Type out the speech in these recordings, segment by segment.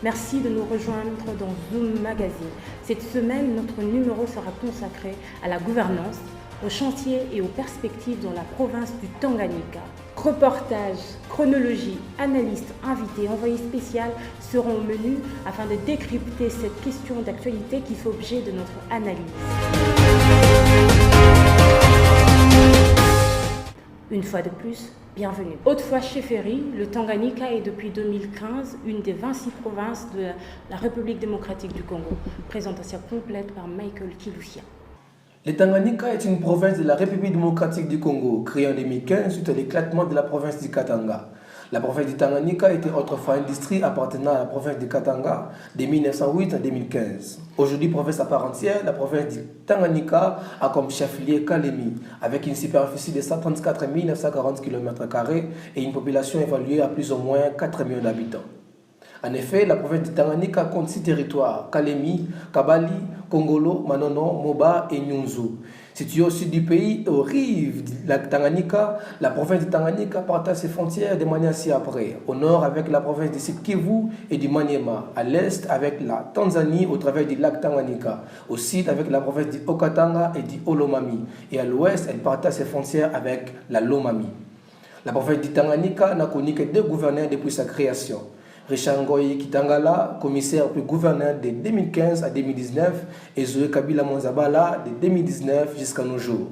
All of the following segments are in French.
Merci de nous rejoindre dans Zoom Magazine. Cette semaine, notre numéro sera consacré à la gouvernance, aux chantiers et aux perspectives dans la province du Tanganyika. Reportages, chronologie, analystes, invités, envoyés spéciaux seront au menu afin de décrypter cette question d'actualité qui fait objet de notre analyse. Une fois de plus, bienvenue. Autrefois chefferie, le Tanganyika est depuis 2015 une des 26 provinces de la République démocratique du Congo. Présentation complète par Michael Kilusia. Le Tanganyika est une province de la République démocratique du Congo, créée en 2015 suite à l'éclatement de la province du Katanga. La province du Tanganyika était autrefois un district appartenant à la province du Katanga de 1908 à 2015. Aujourd'hui, province à part entière, la province du Tanganyika a comme chef-lieu Kalemi, avec une superficie de 134 940 km² et une population évaluée à plus ou moins 4 millions d'habitants. En effet, la province du Tanganyika compte 6 territoires: Kalemi, Kabali, Kongolo, Manono, Moba et Nyunzu. Située au sud du pays, aux rives du lac Tanganyika, la province du Tanganyika partage ses frontières de manière ci-après. Au nord avec la province du Sud Kivu et du Maniema. À l'est avec la Tanzanie au travers du lac Tanganyika. Au sud avec la province du Okatanga et du Olomami. Et à l'ouest, elle partage ses frontières avec la Lomami. La province du Tanganyika n'a connu que 2 gouverneurs depuis sa création. Richard Ngoyi Kitangala, commissaire puis gouverneur de 2015 à 2019, et Zoé Kabila Monzabala de 2019 jusqu'à nos jours.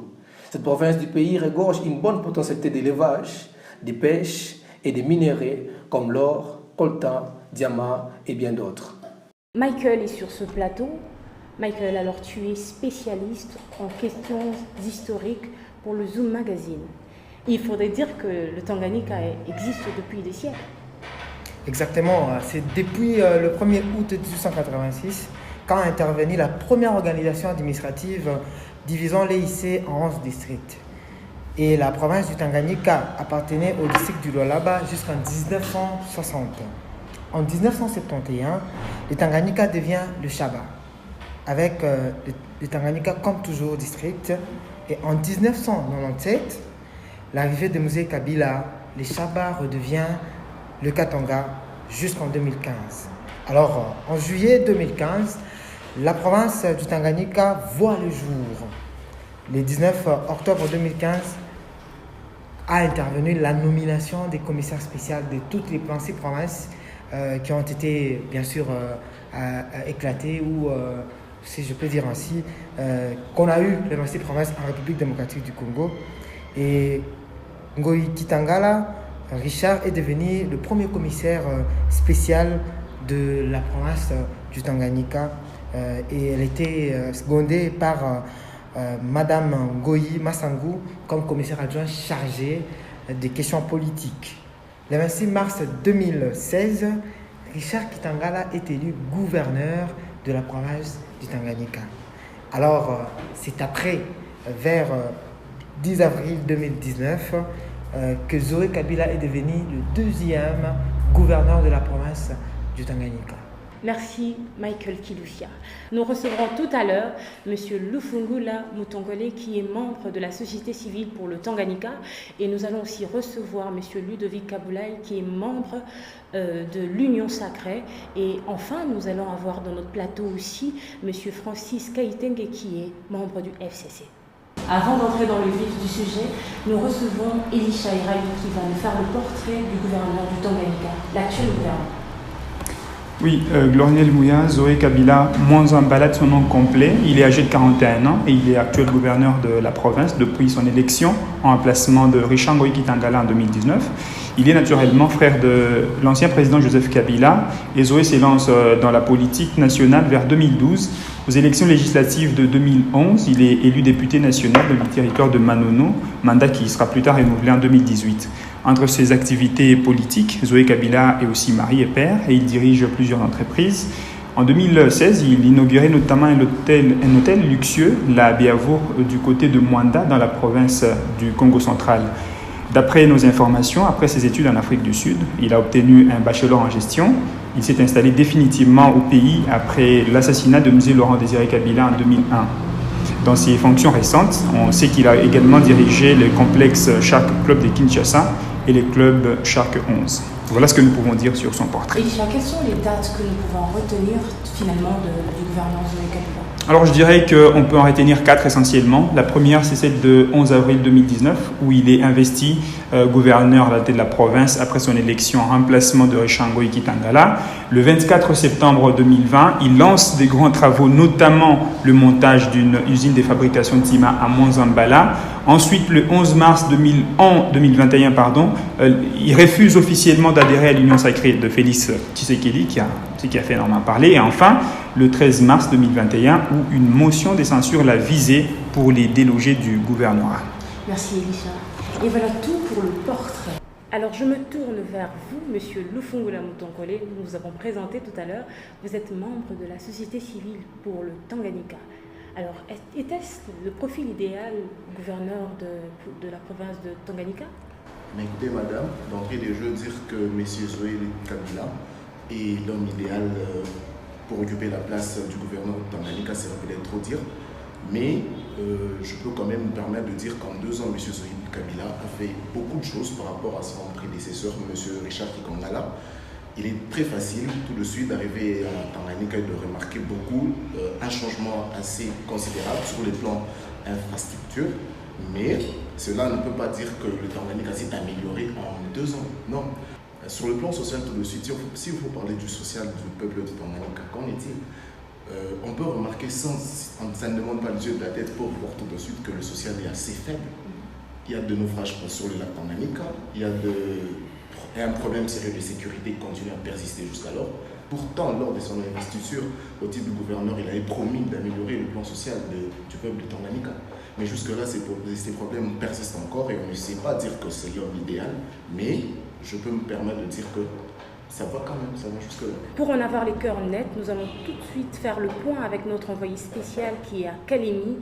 Cette province du pays regorge une bonne potentialité d'élevage, de pêche et de minéraux comme l'or, coltan, diamant et bien d'autres. Michael est sur ce plateau. Michael, alors tu es spécialiste en questions historiques pour le Zoom Magazine. Il faudrait dire que le Tanganyika existe depuis des siècles. Exactement, c'est depuis le 1er août 1886 qu'a intervenu la première organisation administrative divisant l'EIC en 11 districts. Et la province du Tanganyika appartenait au district du Lualaba jusqu'en 1960. En 1971, le Tanganyika devient le Shaba, avec le Tanganyika comme toujours district. Et en 1997, l'arrivée de Mzee Kabila, le Shaba redevient le Katanga jusqu'en 2015. Alors, en juillet 2015, la province du Tanganyika voit le jour. Le 19 octobre 2015 a intervenu la nomination des commissaires spéciaux de toutes les principales provinces qui ont été, bien sûr, éclatées ou, si je peux dire ainsi, qu'on a eu les principales provinces en République démocratique du Congo. Et Ngoyi Kitangala, Richard est devenu le premier commissaire spécial de la province du Tanganyika et elle était secondée par Madame Ngoyi Masangu comme commissaire adjoint chargé des questions politiques. Le 26 mars 2016, Richard Kitangala est élu gouverneur de la province du Tanganyika. Alors, c'est après, vers 10 avril 2019, que Zoé Kabila est devenu le 2e gouverneur de la province du Tanganyika. Merci Michael Kilusia. Nous recevrons tout à l'heure M. Lufungula Mutongole qui est membre de la société civile pour le Tanganyika et nous allons aussi recevoir M. Ludovic Kabulai qui est membre de l'Union Sacrée et enfin nous allons avoir dans notre plateau aussi M. Francis Kaitenge qui est membre du FCC. Avant d'entrer dans le vif du sujet, nous recevons Elisha Iraï qui va nous faire le portrait du gouverneur du Tanganyika, l'actuel gouverneur. Oui, Gloriel Mouya, Zoé Kabila Mwanzambala, son nom complet. Il est âgé de 41 ans et il est actuel gouverneur de la province depuis son élection en remplacement de Richard Ngoyi Kitangala en 2019. Il est naturellement frère de l'ancien président Joseph Kabila et Zoé s'élance dans la politique nationale vers 2012. Aux élections législatives de 2011, il est élu député national dans le territoire de Manono, mandat qui sera plus tard renouvelé en 2018. Entre ses activités politiques, Zoé Kabila est aussi mari et père et il dirige plusieurs entreprises. En 2016, il inaugurait notamment un hôtel luxueux, la Biavour, du côté de Mwanda, dans la province du Congo central. D'après nos informations, après ses études en Afrique du Sud, il a obtenu un bachelor en gestion. Il s'est installé définitivement au pays après l'assassinat de Mzee Laurent Désiré Kabila en 2001. Dans ses fonctions récentes, on sait qu'il a également dirigé le complexe Shark Club de Kinshasa et le club Shark 11. Voilà ce que nous pouvons dire sur son portrait. Elisha, quelles sont les dates que nous pouvons retenir finalement du gouvernement Zoé Kabila? Alors je dirais qu'on peut en retenir 4 essentiellement. La première, c'est celle de 11 avril 2019, où il est investi gouverneur à la tête de la province après son élection en remplacement de Richard Ngoyi Kitangala. Le 24 septembre 2020, il lance des grands travaux, notamment le montage d'une usine de fabrication de ciment à Mwanzambala. Ensuite, le 11 mars 2021, il refuse officiellement d'adhérer à l'Union sacrée de Félix Tshisekedi, qui a fait énormément parler. Et enfin, le 13 mars 2021, où une motion de censure l'a visé pour les déloger du gouvernorat. Merci Elisha. Et voilà tout pour le portrait. Alors je me tourne vers vous, Monsieur Lufungula Mutonkole. Nous vous avons présenté tout à l'heure. Vous êtes membre de la société civile pour le Tanganyika. Alors, était-ce le profil idéal gouverneur de la province de Tanganyika? Mais écoutez, madame, d'entrée des jeux, dire que M. Zoé Kabila est l'homme idéal pour occuper la place du gouverneur de Tanganyika, c'est peut-être trop dire. Mais je peux quand même me permettre de dire qu'en 2 ans, M. Zoé Kabila a fait beaucoup de choses par rapport à son prédécesseur, M. Richard Kitangala. Il est très facile tout de suite d'arriver à Tanganyika et de remarquer beaucoup, un changement assez considérable sur les plans infrastructure, mais cela ne peut pas dire que le Tanganyika s'est amélioré en 2 ans. Non. Sur le plan social tout de suite, si vous parlez du social du peuple de Tanganyika, qu'en est-il? On peut remarquer ça ne demande pas les yeux de la tête pour voir tout de suite que le social est assez faible. Il y a de naufrages sur le lac Tanganyika, il y a un problème sérieux de sécurité qui continue à persister jusqu'alors. Pourtant, lors de son investiture au titre du gouverneur, il avait promis d'améliorer le plan social du peuple de Tanganyika. Mais jusque-là, ces problèmes persistent encore et on ne sait pas dire que c'est l'homme idéal, mais je peux me permettre de dire que ça va quand même, ça va jusque-là. Pour en avoir les cœurs nets, nous allons tout de suite faire le point avec notre envoyé spécial qui est à Kalemi,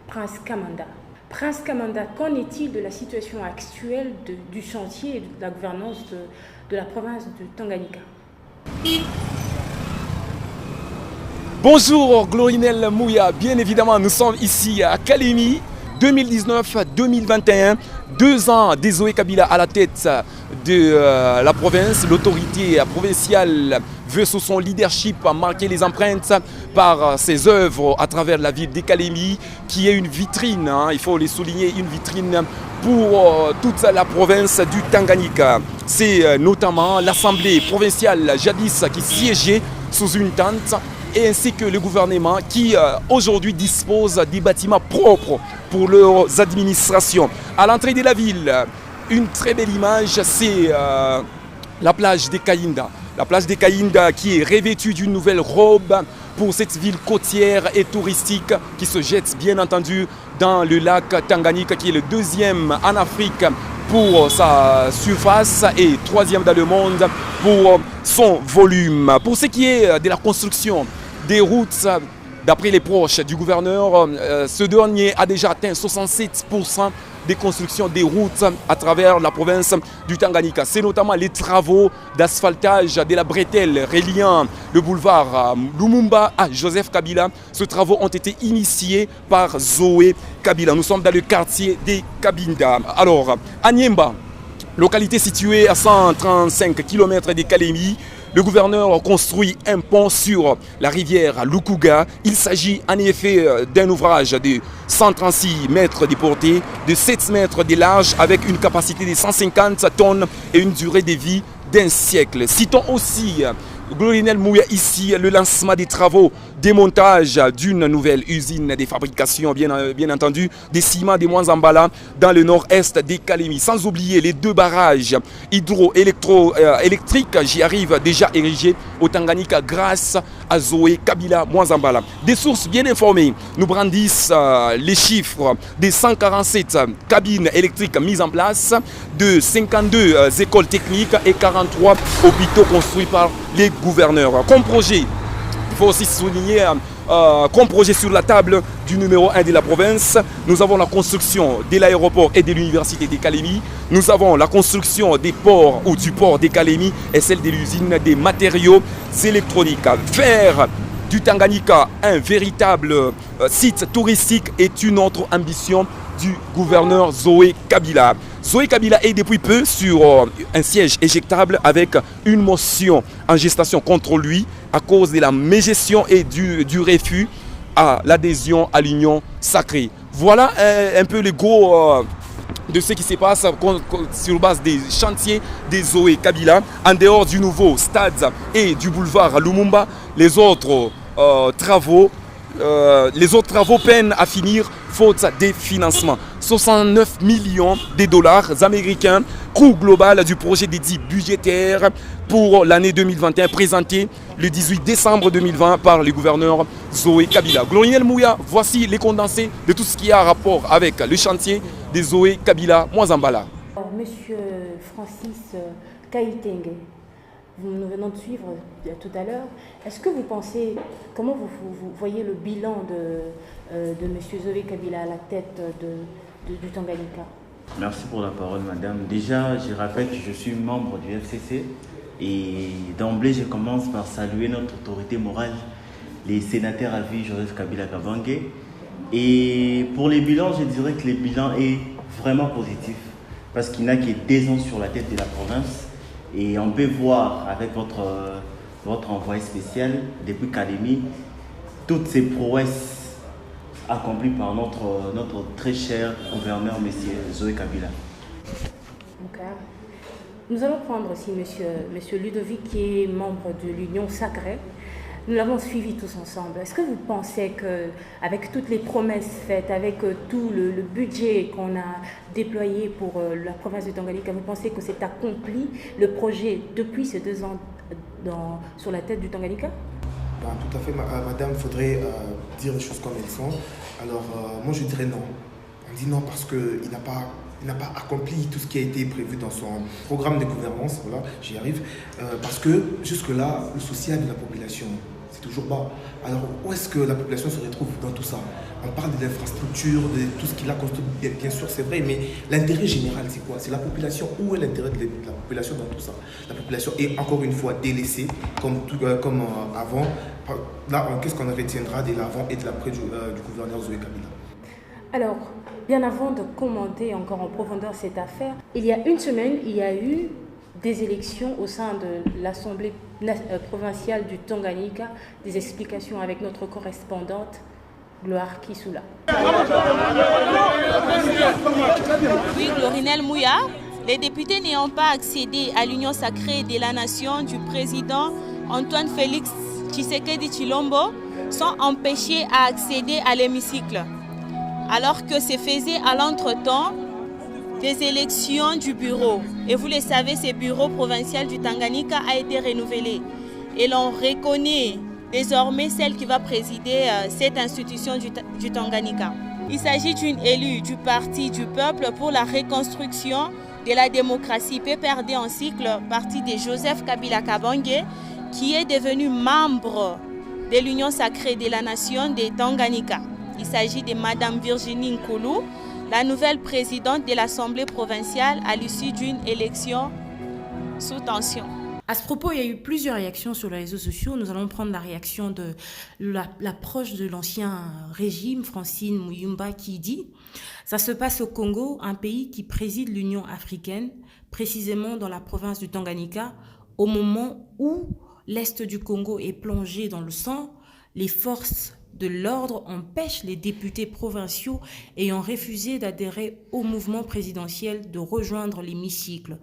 Prince Kamanda. Prince Kamanda, qu'en est-il de la situation actuelle du chantier et de la gouvernance de la province de Tanganyika? Bonjour Glorinel Mouya, bien évidemment nous sommes ici à Kalemi, 2019-2021, 2 ans de Zoé Kabila à la tête de la province. L'autorité provinciale veut sous son leadership marquer les empreintes par ses œuvres à travers la ville de Kalemi, qui est une vitrine, il faut le souligner, une vitrine pour toute la province du Tanganyika. C'est notamment l'Assemblée provinciale jadis qui siégeait sous une tente, et ainsi que le gouvernement qui aujourd'hui dispose des bâtiments propres pour leurs administrations. À l'entrée de la ville, une très belle image, c'est la plage de Kainda. La plage de Kainda qui est revêtue d'une nouvelle robe pour cette ville côtière et touristique qui se jette bien entendu dans le lac Tanganyika, qui est le 2e en Afrique pour sa surface et 3e dans le monde pour son volume. Pour ce qui est de la construction des routes, d'après les proches du gouverneur, ce dernier a déjà atteint 67% des constructions des routes à travers la province du Tanganyika. C'est notamment les travaux d'asphaltage de la bretelle reliant le boulevard Lumumba à Joseph Kabila. Ces travaux ont été initiés par Zoé Kabila. Nous sommes dans le quartier des Kabinda. Alors, à Niemba, localité située à 135 km de Kalemi, le gouverneur construit un pont sur la rivière Lukuga. Il s'agit en effet d'un ouvrage de 136 mètres de portée, de 7 mètres de large, avec une capacité de 150 tonnes et une durée de vie d'1 siècle. Citons aussi, Glorinel Mouya, ici le lancement des travaux, démontage d'une nouvelle usine de fabrication, bien entendu, des ciments de Mwanzambala dans le nord-est des Kalemi. Sans oublier les 2 barrages hydroélectriques, j'y arrive, déjà érigés au Tanganyika grâce à Zoé Kabila Mwanzambala. Des sources bien informées nous brandissent les chiffres des 147 cabines électriques mises en place, de 52 écoles techniques et 43 hôpitaux construits par les gouverneurs. Comme projet, il faut aussi souligner, comme projet sur la table du numéro 1 de la province, nous avons la construction de l'aéroport et de l'université de Kalemi. Nous avons la construction des ports ou du port de Kalemi et celle de l'usine des matériaux électroniques. Faire du Tanganyika un véritable site touristique est une autre ambition du gouverneur Zoé Kabila. Zoé Kabila est depuis peu sur un siège éjectable avec une motion en gestation contre lui à cause de la mégestion et du refus à l'adhésion à l'Union sacrée. Voilà un peu le gros de ce qui se passe sur base des chantiers des Zoé Kabila. En dehors du nouveau stade et du boulevard Lumumba, les autres travaux peinent à finir faute des financements. 69 millions de dollars américains, coût global du projet dédié budgétaire pour l'année 2021 présenté le 18 décembre 2020 par le gouverneur Zoé Kabila. Gloriel Mouya, voici les condensés de tout ce qui a rapport avec le chantier des Zoé Kabila Mwazambala. Alors, Monsieur Francis Kaitenge, nous venons de suivre tout à l'heure. Est-ce que vous pensez, comment vous voyez le bilan de Monsieur Zoé Kabila à la tête du Tanganyika? Merci pour la parole, madame. Déjà, je rappelle que je suis membre du FCC et d'emblée, je commence par saluer notre autorité morale, les sénateurs à vie Joseph Kabila Kabange. Et pour les bilans, je dirais que le bilan est vraiment positif parce qu'il n'a que 2 ans sur la tête de la province. Et on peut voir avec votre envoyé spécial depuis Kalemi toutes ces prouesses accomplies par notre très cher gouverneur, M. Zoé Kabila. Okay. Nous allons prendre aussi monsieur Ludovic, qui est membre de l'Union sacrée. Nous l'avons suivi tous ensemble. Est-ce que vous pensez qu'avec toutes les promesses faites, avec tout le budget qu'on a déployé pour la province du Tanganyika, vous pensez que c'est accompli le projet depuis ces 2 ans sur la tête du Tanganyika? Tout à fait, madame, il faudrait dire les choses comme elles sont. Alors, moi je dirais non. On dit non parce qu'il n'a pas accompli tout ce qui a été prévu dans son programme de gouvernance. Voilà, j'y arrive. Parce que jusque-là, le social de la population, c'est toujours bas. Alors, où est-ce que la population se retrouve dans tout ça? On parle de l'infrastructure, de tout ce qu'il a construit, bien sûr, c'est vrai, mais l'intérêt général, c'est quoi? C'est la population. Où est l'intérêt de la population dans tout ça? La population est encore une fois délaissée, comme avant. Là, qu'est-ce qu'on retiendra de l'avant et de l'après du gouverneur Zoé Kabila? Alors, bien avant de commenter encore en profondeur cette affaire, il y a une semaine, il y a eu des élections au sein de l'Assemblée provinciale du Tanganyika. Des explications avec notre correspondante Gloire Kisula. Oui, Glorinel Mouya, les députés n'ayant pas accédé à l'Union sacrée de la nation du président Antoine Félix Tshisekedi Tshilombo sont empêchés à accéder à l'hémicycle, alors que se faisait à l'entretemps des élections du bureau. Et vous le savez, ce bureau provincial du Tanganyika a été renouvelé. Et l'on reconnaît désormais celle qui va présider cette institution du Tanganyika. Il s'agit d'une élue du Parti du Peuple pour la reconstruction de la démocratie, PPRD en cycle, parti de Joseph Kabila Kabange, qui est devenu membre de l'Union sacrée de la nation des Tanganyika. Il s'agit de Madame Virginie Nkulu, la nouvelle présidente de l'Assemblée provinciale à l'issue d'une élection sous tension. À ce propos, il y a eu plusieurs réactions sur les réseaux sociaux. Nous allons prendre la réaction de l'approche de l'ancien régime, Francine Muyumba, qui dit « Ça se passe au Congo, un pays qui préside l'Union africaine, précisément dans la province du Tanganyika, au moment où l'Est du Congo est plongé dans le sang, les forces de l'ordre empêchent les députés provinciaux ayant refusé d'adhérer au mouvement présidentiel de rejoindre l'hémicycle.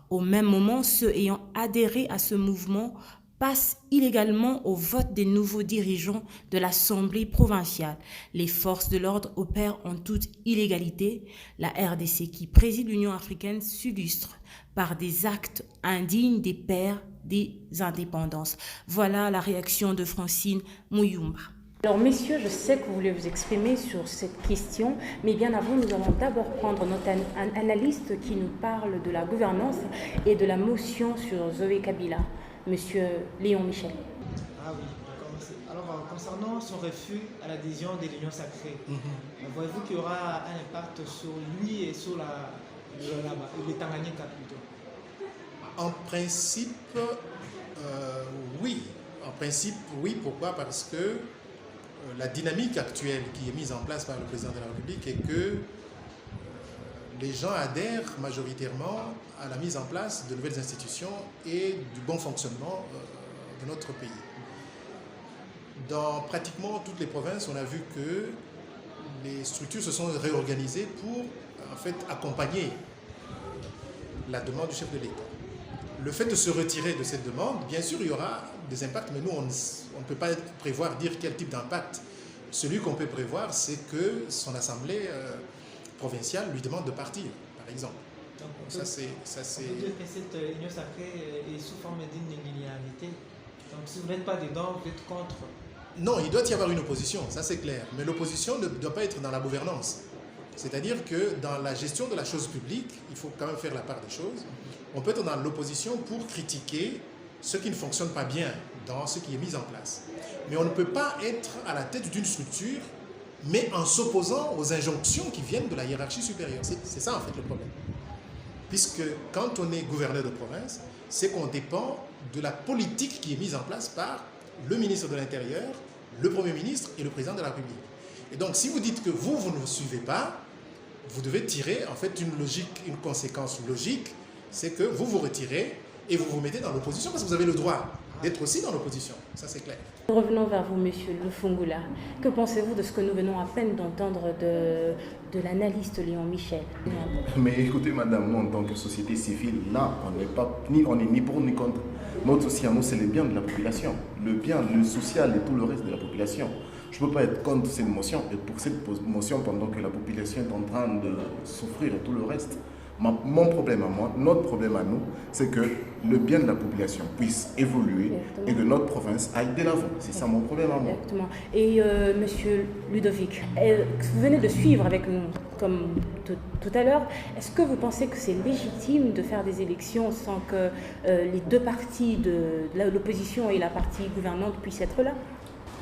Au même moment, ceux ayant adhéré à ce mouvement passent illégalement au vote des nouveaux dirigeants de l'Assemblée provinciale. Les forces de l'ordre opèrent en toute illégalité. La RDC, qui préside l'Union africaine, s'illustre par des actes indignes des pères des indépendances. » Voilà la réaction de Francine Muyumba. Alors messieurs, je sais que vous voulez vous exprimer sur cette question, mais bien avant, nous allons d'abord prendre notre analyste qui nous parle de la gouvernance et de la motion sur Zoé Kabila, monsieur Léon Michel. Ah oui, alors concernant son refus à l'adhésion de l'Union sacrée, voyez-vous qu'il y aura un impact sur lui et sur le Tanganyika plutôt? En principe, oui. En principe, oui. Pourquoi? Parce que la dynamique actuelle qui est mise en place par le président de la République est que les gens adhèrent majoritairement à la mise en place de nouvelles institutions et du bon fonctionnement de notre pays. Dans pratiquement toutes les provinces, on a vu que les structures se sont réorganisées pour en fait accompagner la demande du chef de l'État. Le fait de se retirer de cette demande, bien sûr, il y aura des impacts, mais nous, on ne peut pas prévoir, dire quel type d'impact. Celui qu'on peut prévoir, c'est que son assemblée provinciale lui demande de partir, par exemple. Donc, ça, on peut dire que cette union sacrée est sous forme d'inéligibilité. Donc, si vous n'êtes pas dedans, vous êtes contre. Non, il doit y avoir une opposition, ça c'est clair. Mais l'opposition ne doit pas être dans la gouvernance. C'est-à-dire que dans la gestion de la chose publique, il faut quand même faire la part des choses. On peut être dans l'opposition pour critiquer ce qui ne fonctionne pas bien dans ce qui est mis en place. Mais on ne peut pas être à la tête d'une structure, mais en s'opposant aux injonctions qui viennent de la hiérarchie supérieure. C'est ça en fait le problème. Puisque quand on est gouverneur de province, c'est qu'on dépend de la politique qui est mise en place par le ministre de l'Intérieur, le Premier ministre et le Président de la République. Et donc, si vous dites que vous ne suivez pas, vous devez tirer en fait une conséquence logique, c'est que vous vous retirez et vous vous mettez dans l'opposition parce que vous avez le droit d'être aussi dans l'opposition. Ça, c'est clair. Revenons vers vous, Monsieur Lufungula. Que pensez-vous de ce que nous venons à peine d'entendre de l'analyste Léon Michel? Mais écoutez, madame, nous, en tant que société civile, là, on n'est ni pour ni contre. Notre souci à nous, c'est le bien de la population. Le bien, le social et tout le reste de la population. Je ne peux pas être contre cette motion et pour cette motion pendant que la population est en train de souffrir et tout le reste. Mon problème à moi, notre problème à nous, c'est que le bien de la population puisse évoluer. Exactement. Et que notre province aille de l'avant. C'est ça mon problème à moi. Exactement. Et Monsieur Ludovic, vous venez de suivre avec nous, comme tout à l'heure. Est-ce que vous pensez que c'est légitime de faire des élections sans que les deux partis de l'opposition et la partie gouvernante puissent être là?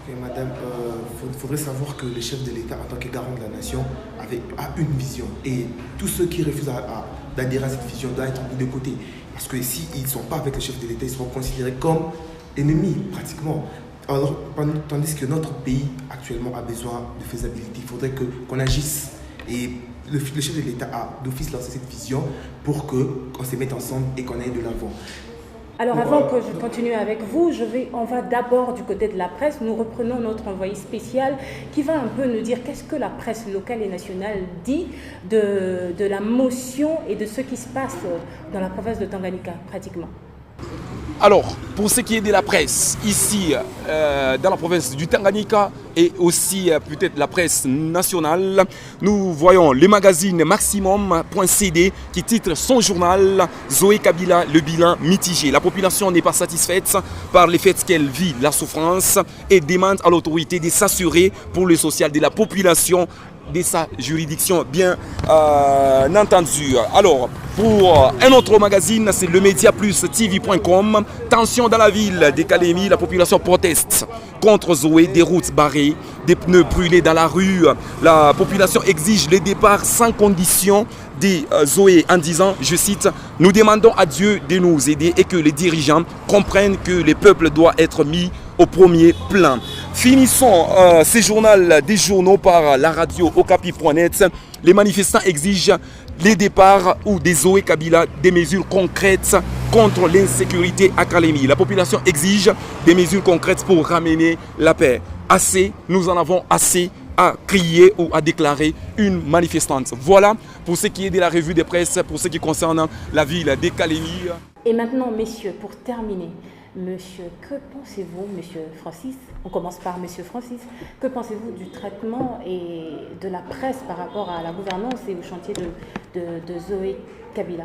Okay, madame, il faudrait savoir que le chef de l'État, en tant que garant de la nation, a une vision. Et tous ceux qui refusent d'adhérer à cette vision doivent être mis de côté. Parce que s'ils ne sont pas avec le chef de l'État, ils seront considérés comme ennemis, pratiquement. Alors, tandis que notre pays, actuellement, a besoin de faisabilité, il faudrait qu'on agisse. Et le chef de l'État a d'office lancé cette vision pour qu'on se mette ensemble et qu'on aille de l'avant. Alors avant que je continue avec vous, on va d'abord du côté de la presse. Nous reprenons notre envoyé spécial qui va un peu nous dire qu'est-ce que la presse locale et nationale dit de la motion et de ce qui se passe dans la province de Tanganyika pratiquement. Alors, pour ce qui est de la presse, ici, dans la province du Tanganyika et aussi peut-être la presse nationale, nous voyons le magazine Maximum.cd qui titre son journal « Zoé Kabila, le bilan mitigé ». La population n'est pas satisfaite par le fait qu'elle vit la souffrance et demande à l'autorité de s'assurer pour le social de la population de sa juridiction, bien entendu. Alors, pour un autre magazine, c'est le Média Plus TV.com. Tension dans la ville de Kalemi, la population proteste contre Zoé, des routes barrées, des pneus brûlés dans la rue. La population exige le départ sans condition de Zoé en disant, je cite, « Nous demandons à Dieu de nous aider et que les dirigeants comprennent que le peuple doit être mis au premier plan. » Finissons ce journal des journaux par la radio okapi.net. Les manifestants exigent les départs ou des Zoé Kabila des mesures concrètes contre l'insécurité à Kalemi. La population exige des mesures concrètes pour ramener la paix. Assez, nous en avons assez à crier ou à déclarer une manifestante. Voilà pour ce qui est de la revue de presse, pour ce qui concerne la ville de Kalemi. Et maintenant, messieurs, pour terminer, monsieur, que pensez-vous, monsieur Francis? On commence par monsieur Francis. Que pensez-vous du traitement et de la presse par rapport à la gouvernance et au chantier de Zoé Kabila?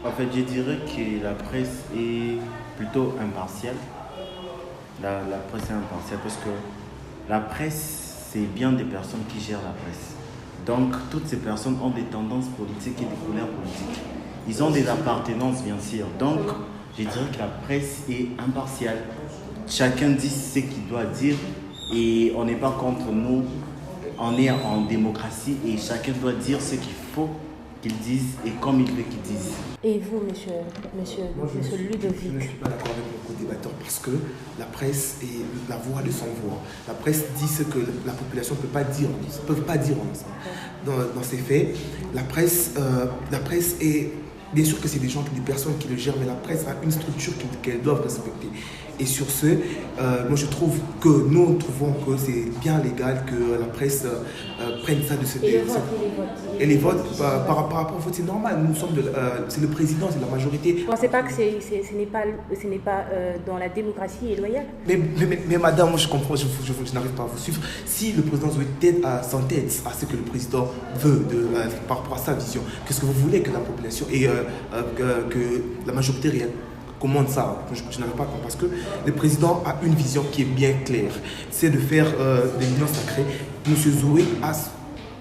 En fait, je dirais que la presse est plutôt impartiale. La presse est impartiale parce que la presse, c'est bien des personnes qui gèrent la presse. Donc, toutes ces personnes ont des tendances politiques et des couleurs politiques. Ils ont des appartenances, bien sûr. Donc, je dirais que la presse est impartiale. Chacun dit ce qu'il doit dire et on n'est pas contre nous. On est en démocratie et chacun doit dire ce qu'il faut qu'ils disent et comme il veut qu'ils disent. Et vous, monsieur Ludovic? Je ne suis pas d'accord avec mon co-débatteur parce que la presse est la voix de son voix. La presse dit ce que la population ne peut pas dire dans ces faits. La presse est... Bien sûr que c'est des personnes qui le gèrent, mais la presse a une structure qu'elles doivent respecter. Et sur ce, moi je trouve que nous trouvons que c'est bien légal que la presse prenne ça de ce Et les votes par rapport au vote, c'est normal. Nous sommes c'est le président, c'est la majorité. Vous ne pensez pas que ce n'est pas dans la démocratie et loyale? Mais madame, moi je comprends, je n'arrive pas à vous suivre. Si le président s'entête à ce que le président veut par rapport à sa vision, qu'est-ce que vous voulez que la population et que la majorité réelle commande ça? Je n'arrive pas à comprendre parce que le président a une vision qui est bien claire, c'est de faire des unions sacrées. Monsieur Zoé a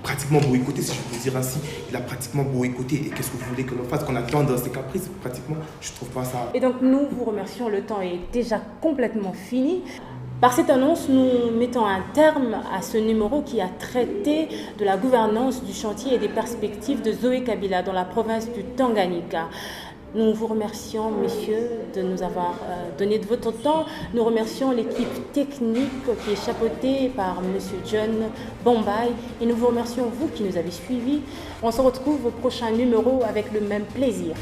pratiquement boycotté, si je peux dire ainsi, il a pratiquement boycotté. Et qu'est-ce que vous voulez que l'on fasse, qu'on attende ses caprices? Pratiquement, je ne trouve pas ça. Et donc nous vous remercions, le temps est déjà complètement fini. Par cette annonce, nous mettons un terme à ce numéro qui a traité de la gouvernance du chantier et des perspectives de Zoé Kabila dans la province du Tanganyika. Nous vous remercions, messieurs, de nous avoir donné de votre temps. Nous remercions l'équipe technique qui est chapeautée par monsieur John Bombay. Et nous vous remercions, vous qui nous avez suivis. On se retrouve au prochain numéro avec le même plaisir.